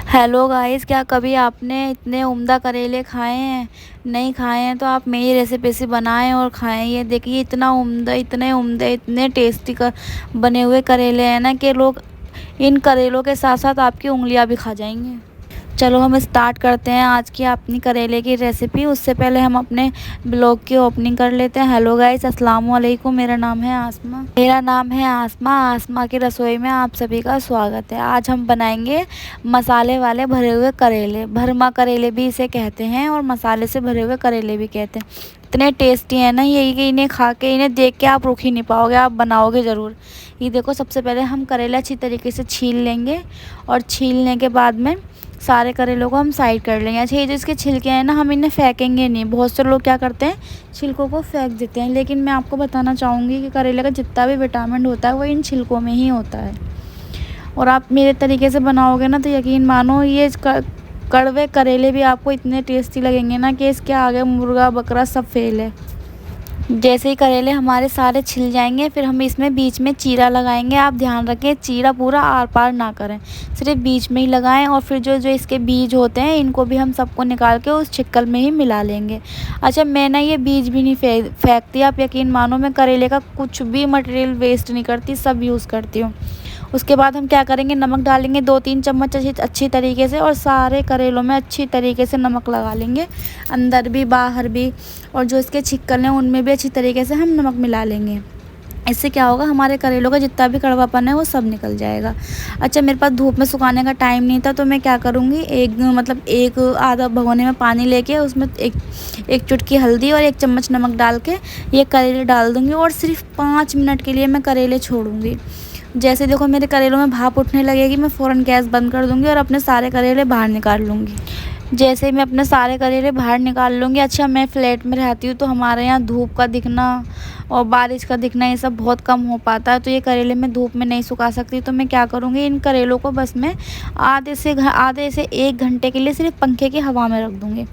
Hello guys, क्या कभी आपने इतने उम्दा करेले खाए हैं? नहीं खाए हैं तो आप मेरी रेसिपी से बनाएं और खाएं। ये देखिए, इतना उम्दा, इतने उम्दे, इतने टेस्टी बने हुए करेले हैं ना कि लोग इन करेलों के साथ साथ आपकी उंगलियां भी खा जाएंगे। चलो हम स्टार्ट करते हैं आज की अपनी करेले की रेसिपी। उससे पहले हम अपने ब्लॉग की ओपनिंग कर लेते हैं। हेलो गाइस, अस्सलाम वालेकुम। मेरा नाम है आसमा आसमा की रसोई में आप सभी का स्वागत है। आज हम बनाएंगे मसाले वाले भरे हुए करेले। भरमा करेले भी इसे कहते हैं और मसाले से भरे हुए करेले भी कहते हैं। इतने टेस्टी हैं ना ये कि इन्हें खा के, इन्हें देख के आप रुक ही नहीं पाओगे, आप बनाओगे ज़रूर। ये देखो, सबसे पहले हम करेला अच्छी तरीके से छील लेंगे और छीलने के बाद में सारे करेलों को हम साइड कर लेंगे। अच्छा, ये जो इसके छिलके हैं ना, हम इन्हें फेंकेंगे नहीं। बहुत से लोग क्या करते हैं, छिलकों को फेंक देते हैं, लेकिन मैं आपको बताना चाहूँगी कि करेले का जितना भी विटामिन होता है वो इन छिलकों में ही होता है। और आप मेरे तरीके से बनाओगे ना तो यकीन मानो, ये कड़वे करेले भी आपको इतने टेस्टी लगेंगे ना कि इसके आगे मुर्गा बकरा सब फेल है। जैसे ही करेले हमारे सारे छिल जाएंगे, फिर हम इसमें बीच में चीरा लगाएंगे। आप ध्यान रखें, चीरा पूरा आर पार ना करें, सिर्फ बीच में ही लगाएं। और फिर जो जो इसके बीज होते हैं, इनको भी हम सबको निकाल के उस छिक्कल में ही मिला लेंगे। अच्छा, मैं ना ये बीज भी नहीं फेंकती, आप यकीन मानो, मैं करेले का कुछ भी मटेरियल वेस्ट नहीं करती, सब यूज़ करती हूँ। उसके बाद हम क्या करेंगे, नमक डालेंगे 2-3 चम्मच अच्छी तरीके से, और सारे करेलों में अच्छी तरीके से नमक लगा लेंगे, अंदर भी बाहर भी। और जो इसके छिक्कल हैं उनमें भी अच्छी तरीके से हम नमक मिला लेंगे। इससे क्या होगा, हमारे करेलों का जितना भी कड़वापन है वो सब निकल जाएगा। अच्छा, मेरे पास धूप में सुखाने का टाइम नहीं था, तो मैं क्या करूँगी, एक आधा भगोने में पानी लेके उसमें एक चुटकी हल्दी और 1 चम्मच नमक डाल के ये करेले डाल दूँगी और सिर्फ 5 मिनट के लिए मैं करेले छोड़ूँगी। जैसे देखो मेरे करेलों में भाप उठने लगेगी, मैं फ़ौरन गैस बंद कर दूँगी और अपने सारे करेले बाहर निकाल लूँगी। जैसे ही मैं अपने सारे करेले बाहर निकाल लूँगी। अच्छा, मैं फ्लैट में रहती हूँ तो हमारे यहाँ धूप का दिखना और बारिश का दिखना ये सब बहुत कम हो पाता है, तो ये करेले मैं धूप में नहीं सुखा सकती। तो मैं क्या करूँगी, इन करेलों को बस मैं आधे से 1 घंटे के लिए सिर्फ पंखे की हवा में रख दूँगी।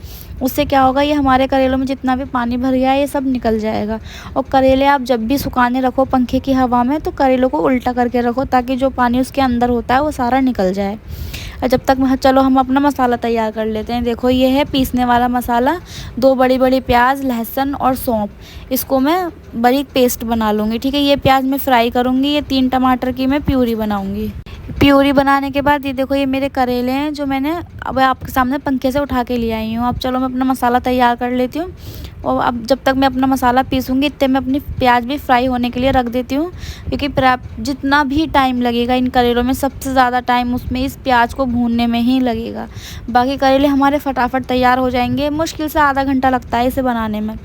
उससे क्या होगा, ये हमारे करेलों में जितना भी पानी भर गया है ये सब निकल जाएगा। और करेले आप जब भी सुखाने रखो पंखे की हवा में, तो करेलों को उल्टा करके रखो ताकि जो पानी उसके अंदर होता है वो सारा निकल जाए। और जब तक चलो हम अपना मसाला तैयार कर लेते हैं। देखो, ये है पीसने वाला मसाला। 2 बड़ी बड़ी प्याज, लहसुन और सौंफ, इसको मैं बारीक पेस्ट बना लूँगी। ठीक है, ये प्याज मैं फ्राई करूँगी। ये 3 टमाटर की मैं प्यूरी बनाऊँगी। प्यूरी बनाने के बाद ये देखो, ये मेरे करेले हैं जो मैंने अब आपके सामने पंखे से उठा के ले आई हूँ। अब चलो मैं अपना मसाला तैयार कर लेती हूँ। और अब जब तक मैं अपना मसाला पीसूँगी, इतने मैं अपनी प्याज भी फ्राई होने के लिए रख देती हूँ, क्योंकि जितना भी टाइम लगेगा इन करेलों में, सबसे ज़्यादा टाइम उसमें इस प्याज को भूनने में ही लगेगा। बाकी करेले हमारे फटाफट तैयार हो जाएंगे। मुश्किल से आधा घंटा लगता है इसे बनाने में।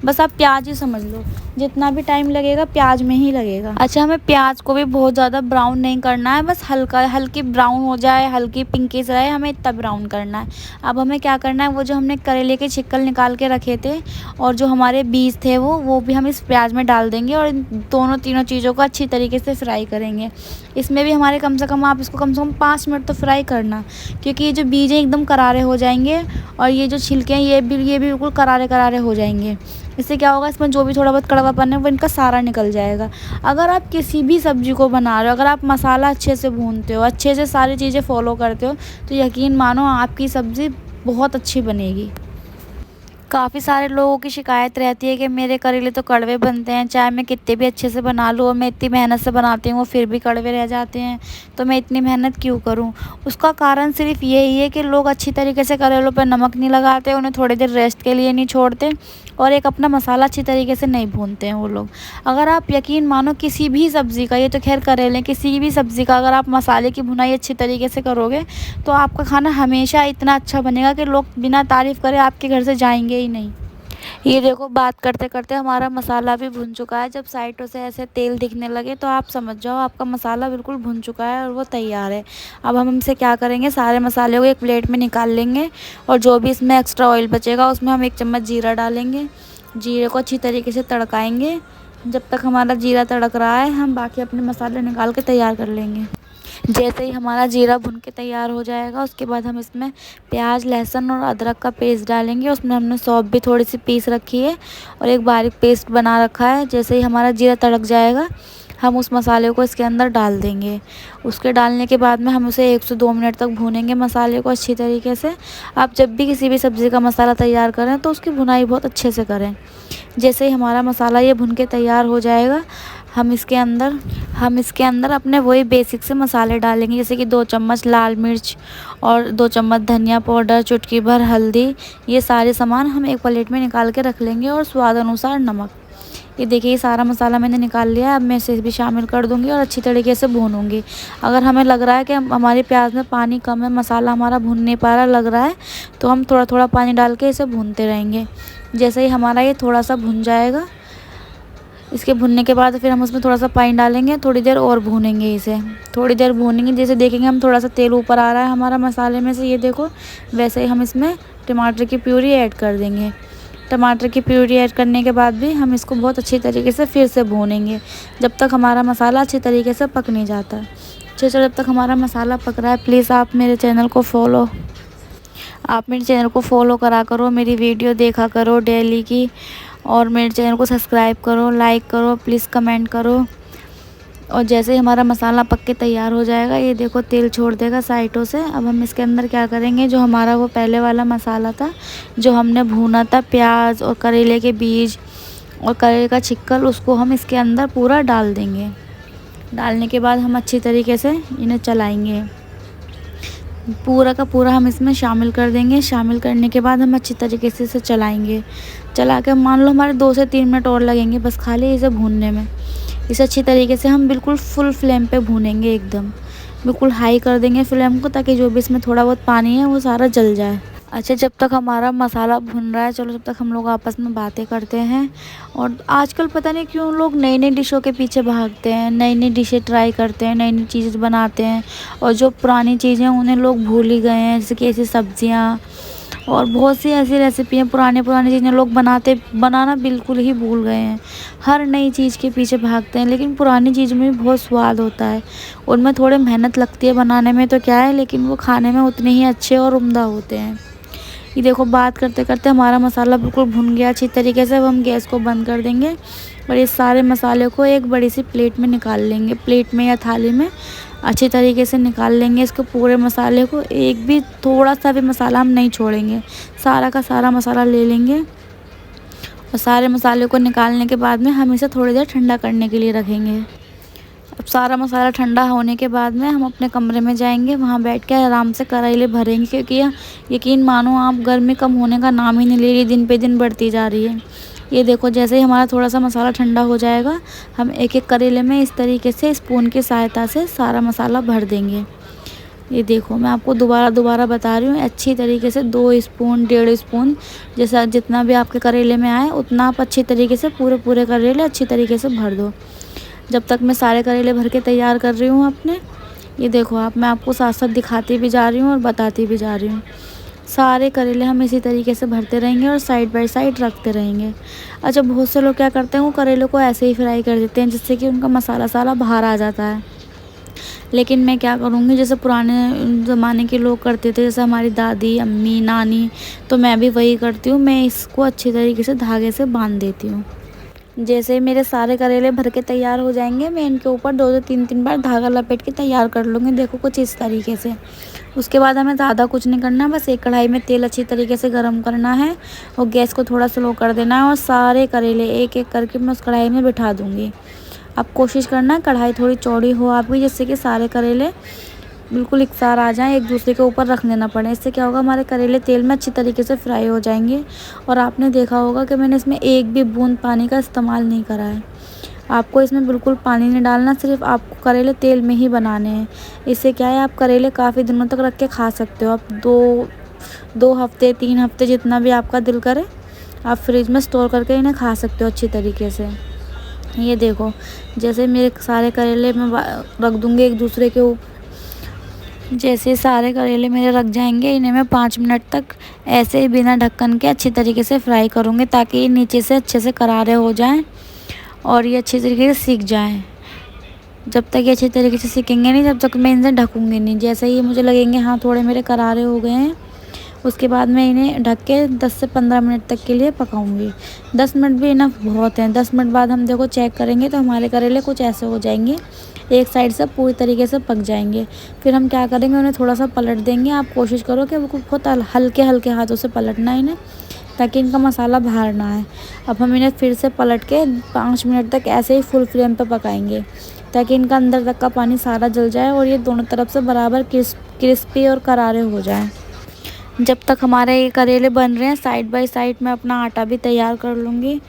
बस आप प्याज ही समझ लो, जितना भी टाइम लगेगा प्याज में ही लगेगा। अच्छा, हमें प्याज को भी बहुत ज़्यादा ब्राउन नहीं करना है, बस हल्की ब्राउन हो जाए, हल्की पिंकिश रहे, हमें इतना ब्राउन करना है। अब हमें क्या करना है, वो जो हमने करेले के छिक्कल निकाल के रखे थे और जो हमारे बीज थे वो भी हम इस प्याज में डाल देंगे और इन तीनों चीज़ों को अच्छी तरीके से फ्राई करेंगे। इसमें भी हमारे कम से कम, आप इसको कम से कम 5 मिनट तो फ्राई करना, क्योंकि ये जो बीज हैं एकदम करारे हो जाएंगे और ये जो छिलके हैं ये भी बिल्कुल करारे करारे हो जाएंगे। इससे क्या होगा, इसमें जो भी थोड़ा बहुत कड़वापन है वो इनका सारा निकल जाएगा। अगर आप किसी भी सब्ज़ी को बना रहे हो, अगर आप मसाला अच्छे से भूनते हो, अच्छे से सारी चीज़ें फॉलो करते हो, तो यकीन मानो आपकी सब्ज़ी बहुत अच्छी बनेगी। काफ़ी सारे लोगों की शिकायत रहती है कि मेरे करेले तो कड़वे बनते हैं, चाहे मैं कितने भी अच्छे से बना लूँ और मैं इतनी मेहनत से बनाती हूँ वो फिर भी कड़वे रह जाते हैं, तो मैं इतनी मेहनत क्यों करूँ। उसका कारण सिर्फ यही है कि लोग अच्छी तरीके से करेलों पर नमक नहीं लगाते, उन्हें थोड़ी देर रेस्ट के लिए नहीं छोड़ते, और एक अपना मसाला अच्छी तरीके से नहीं भूनते हैं वो लोग। अगर आप यकीन मानो, किसी भी सब्ज़ी का, ये तो खैर करेले, किसी भी सब्ज़ी का अगर आप मसाले की भुनाई अच्छी तरीके से करोगे तो आपका खाना हमेशा इतना अच्छा बनेगा कि लोग बिना तारीफ़ करे आपके घर से जाएंगे ही नहीं। ये देखो, बात करते करते हमारा मसाला भी भुन चुका है। जब साइडों से ऐसे तेल दिखने लगे तो आप समझ जाओ आपका मसाला बिल्कुल भुन चुका है और वो तैयार है। अब हम इनसे क्या करेंगे, सारे मसाले को एक प्लेट में निकाल लेंगे और जो भी इसमें एक्स्ट्रा ऑयल बचेगा उसमें हम 1 चम्मच जीरा डालेंगे। जीरे को अच्छी तरीके से तड़काएंगे। जब तक हमारा जीरा तड़क रहा है, हम बाकी अपने मसाले निकाल के तैयार कर लेंगे। जैसे ही हमारा जीरा भुन के तैयार हो जाएगा, उसके बाद हम इसमें प्याज, लहसुन और अदरक का पेस्ट डालेंगे। उसमें हमने सौंफ भी थोड़ी सी पीस रखी है और एक बारीक पेस्ट बना रखा है। जैसे ही हमारा जीरा तड़क जाएगा, हम उस मसाले को इसके अंदर डाल देंगे। उसके डालने के बाद में हम उसे 1 से 2 मिनट तक भूनेंगे मसाले को अच्छी तरीके से। आप जब भी किसी भी सब्ज़ी का मसाला तैयार करें तो उसकी भुनाई बहुत अच्छे से करें। जैसे ही हमारा मसाला ये भुन के तैयार हो जाएगा, हम इसके अंदर अपने वही बेसिक से मसाले डालेंगे, जैसे कि 2 चम्मच लाल मिर्च और 2 चम्मच धनिया पाउडर, चुटकी भर हल्दी। ये सारे सामान हम एक प्लेट में निकाल के रख लेंगे और स्वाद अनुसार नमक। ये देखिए ये सारा मसाला मैंने निकाल लिया है। अब मैं इसे भी शामिल कर दूंगी और अच्छी तरीके से भूनूंगी। अगर हमें लग रहा है कि हमारी प्याज में पानी कम है, मसाला हमारा भून नहीं पा रहा लग रहा है, तो हम थोड़ा थोड़ा पानी डाल के इसे भूनते रहेंगे। जैसे ही हमारा ये थोड़ा सा भुन जाएगा, इसके भुनने के बाद फिर हम उसमें थोड़ा सा पानी डालेंगे, थोड़ी देर और भूनेंगे इसे। थोड़ी देर भूनेंगे, जैसे देखेंगे हम थोड़ा सा तेल ऊपर आ रहा है हमारा मसाले में से, ये देखो, वैसे ही हम इसमें टमाटर की प्यूरी ऐड कर देंगे। टमाटर की प्यूरी ऐड करने के बाद भी हम इसको बहुत अच्छी तरीके से फिर से भूनेंगे, जब तक हमारा मसाला अच्छी तरीके से पक नहीं जाता। चलो जब तक हमारा मसाला पक रहा है, प्लीज़ आप मेरे चैनल को फॉलो करा करो, मेरी वीडियो देखा करो डेली की, और मेरे चैनल को सब्सक्राइब करो, लाइक करो, प्लीज़ कमेंट करो। और जैसे ही हमारा मसाला पक के तैयार हो जाएगा, ये देखो तेल छोड़ देगा साइडों से। अब हम इसके अंदर क्या करेंगे, जो हमारा वो पहले वाला मसाला था जो हमने भूना था, प्याज और करेले के बीज और करेले का छिक्कल, उसको हम इसके अंदर पूरा डाल देंगे। डालने के बाद हम अच्छी तरीके से इन्हें चलाएंगे, पूरा का पूरा हम इसमें शामिल कर देंगे। शामिल करने के बाद हम अच्छी तरीके से इसे चलाएंगे। चला के मान लो हमारे 2 से 3 मिनट और लगेंगे बस खाली इसे भूनने में। इसे अच्छी तरीके से हम बिल्कुल फुल फ्लेम पे भूनेंगे, एकदम बिल्कुल हाई कर देंगे फ्लेम को, ताकि जो भी इसमें थोड़ा बहुत पानी है वो सारा जल जाए। अच्छा, जब तक हमारा मसाला भुन रहा है, चलो जब तक हम लोग आपस में बातें करते हैं। और आजकल पता नहीं क्यों लोग नई नई डिशों के पीछे भागते हैं, नई नई डिशें ट्राई करते हैं, नई नई चीज़ें बनाते हैं, और जो पुरानी चीज़ें उन्हें लोग भूल ही गए हैं। जैसे कि ऐसी सब्जियाँ और बहुत सी ऐसी रेसिपी हैं, पुरानी चीज़ें लोग बनाना बिल्कुल ही भूल गए हैं। हर नई चीज़ के पीछे भागते हैं, लेकिन पुरानी चीज़ में भी बहुत स्वाद होता है। उनमें थोड़ी मेहनत लगती है बनाने में तो क्या है, लेकिन वो खाने में उतने ही अच्छे और उम्दा होते हैं। ये देखो बात करते करते हमारा मसाला बिल्कुल भुन गया अच्छी तरीके से। अब हम गैस को बंद कर देंगे और इस सारे मसाले को एक बड़ी सी प्लेट में निकाल लेंगे। प्लेट में या थाली में अच्छी तरीके से निकाल लेंगे इसको, पूरे मसाले को। एक भी थोड़ा सा भी मसाला हम नहीं छोड़ेंगे, सारा का सारा मसाला ले लेंगे। और सारे मसाले को निकालने के बाद में हम इसे थोड़ी देर ठंडा करने के लिए रखेंगे। अब सारा मसाला ठंडा होने के बाद में हम अपने कमरे में जाएंगे, वहाँ बैठ के आराम से करेले भरेंगे, क्योंकि यकीन मानो आप गर्मी कम होने का नाम ही नहीं ले रही, दिन पे दिन बढ़ती जा रही है। ये देखो जैसे ही हमारा थोड़ा सा मसाला ठंडा हो जाएगा, हम एक एक करेले में इस तरीके से स्पून की सहायता से सारा मसाला भर देंगे। ये देखो मैं आपको दोबारा बता रही हूँ, अच्छी तरीके से 2 स्पून 1.5 स्पून जैसा जितना भी आपके करेले में आए उतना आप अच्छी तरीके से पूरे करेले अच्छी तरीके से भर दो। जब तक मैं सारे करेले भर के तैयार कर रही हूँ अपने, ये देखो मैं आपको साथ साथ दिखाती भी जा रही हूँ और बताती भी जा रही हूँ। सारे करेले हम इसी तरीके से भरते रहेंगे और साइड बाय साइड रखते रहेंगे। अच्छा, बहुत से लोग क्या करते हैं, वो करेले को ऐसे ही फ्राई कर देते हैं, जिससे कि उनका मसाला सारा बाहर आ जाता है। लेकिन मैं क्या करूँगी, जैसे पुराने ज़माने के लोग करते थे, जैसे हमारी दादी, अम्मी, नानी, तो मैं भी वही करती हूँ। मैं इसको अच्छी तरीके से धागे से बांध देती हूँ। जैसे मेरे सारे करेले भर के तैयार हो जाएंगे, मैं इनके ऊपर 2 से 3 बार धागा लपेट के तैयार कर लूँगी। देखो कुछ इस तरीके से। उसके बाद हमें ज़्यादा कुछ नहीं करना, बस एक कढ़ाई में तेल अच्छी तरीके से गर्म करना है और गैस को थोड़ा स्लो कर देना है, और सारे करेले एक एक करके मैं उस कढ़ाई में बिठा दूँगी। अब कोशिश करना कढ़ाई थोड़ी चौड़ी हो आपकी, जिससे कि सारे करेले बिल्कुल एक साथ आ जाएं, एक दूसरे के ऊपर रखने ना पड़े। इससे क्या होगा, हमारे करेले तेल में अच्छी तरीके से फ्राई हो जाएंगे। और आपने देखा होगा कि मैंने इसमें एक भी बूंद पानी का इस्तेमाल नहीं करा है। आपको इसमें बिल्कुल पानी नहीं डालना, सिर्फ आपको करेले तेल में ही बनाने हैं। इससे क्या है, आप करेले काफ़ी दिनों तक रख के खा सकते हो। आप 2 हफ्ते 3 हफ्ते जितना भी आपका दिल करे, आप फ्रिज में स्टोर करके इन्हें खा सकते हो अच्छी तरीके से। ये देखो जैसे मेरे सारे करेले मैं रख दूँगी एक दूसरे के ऊपर। जैसे सारे करेले मेरे रख जाएंगे, इन्हें मैं 5 मिनट तक ऐसे ही बिना ढक्कन के अच्छी तरीके से फ्राई करूँगी, ताकि ये नीचे से अच्छे से करारे हो जाएं और ये अच्छी तरीके से सीख जाएं। जब तक ये अच्छी तरीके से सीखेंगे नहीं, जब तक मैं इनसे ढकूँगी नहीं। जैसे ही मुझे लगेंगे हाँ थोड़े मेरे करारे हो गए हैं, उसके बाद मैं इन्हें ढक के 10 से 15 मिनट तक के लिए पकाऊंगी। 10 मिनट भी इनफ बहुत हैं। 10 मिनट बाद हम देखो चेक करेंगे तो हमारे करेले कुछ ऐसे हो जाएंगे, एक साइड से पूरी तरीके से पक जाएंगे। फिर हम क्या करेंगे, उन्हें थोड़ा सा पलट देंगे। आप कोशिश करो कि वो बहुत हल्के हल्के हाथों से पलटना इन्हें, ताकि इनका मसाला बाहर ना आए। अब हम इन्हें फिर से पलट के 5 मिनट तक ऐसे ही फुल फ्लेम पे पकाएंगे, ताकि इनका अंदर तक का पानी सारा जल जाए और ये दोनों तरफ से बराबर क्रिस्पी और करारे हो जाएं। जब तक हमारे ये करेले बन रहे हैं, साइड बाय साइड मैं अपना आटा भी तैयार कर लूँगी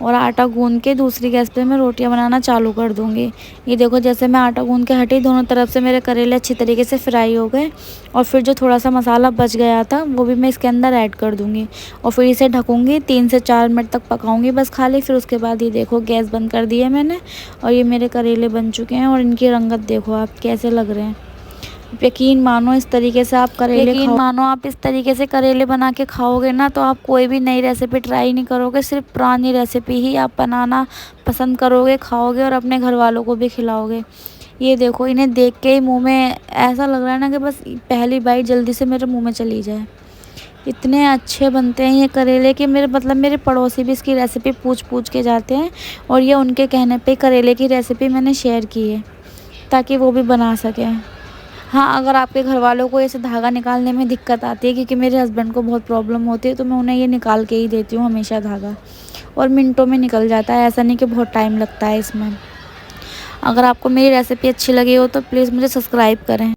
और आटा गूंद के दूसरी गैस पे मैं रोटियां बनाना चालू कर दूँगी। ये देखो, जैसे मैं आटा गूंद के हटी, दोनों तरफ से मेरे करेले अच्छी तरीके से फ्राई हो गए। और फिर जो थोड़ा सा मसाला बच गया था वो भी मैं इसके अंदर ऐड कर दूँगी और फिर इसे ढकूँगी। 3 से 4 मिनट तक पकाऊँगी बस खाली। फिर उसके बाद ये देखो, गैस बंद कर दी है मैंने और ये मेरे करेले बन चुके हैं। और इनकी रंगत देखो आप कैसे लग रहे हैं। यकीन मानो इस तरीके से आप करेले बना के खाओगे ना, तो आप कोई भी नई रेसिपी ट्राई नहीं करोगे, सिर्फ पुरानी रेसिपी ही आप बनाना पसंद करोगे, खाओगे और अपने घर वालों को भी खिलाओगे। ये देखो, इन्हें देख के ही मुंह में ऐसा लग रहा है ना कि बस पहली बाइट जल्दी से मेरे मुंह में चली जाए। इतने अच्छे बनते हैं ये करेले कि मेरे पड़ोसी भी इसकी रेसिपी पूछ के जाते हैं और ये उनके कहने पे करेले की रेसिपी मैंने शेयर की है, ताकि वो भी बना सकें। हाँ, अगर आपके घर वालों को ऐसे धागा निकालने में दिक्कत आती है, क्योंकि मेरे हस्बैंड को बहुत प्रॉब्लम होती है, तो मैं उन्हें ये निकाल के ही देती हूँ हमेशा धागा, और मिनटों में निकल जाता है, ऐसा नहीं कि बहुत टाइम लगता है इसमें। अगर आपको मेरी रेसिपी अच्छी लगी हो तो प्लीज़ मुझे सब्सक्राइब करें।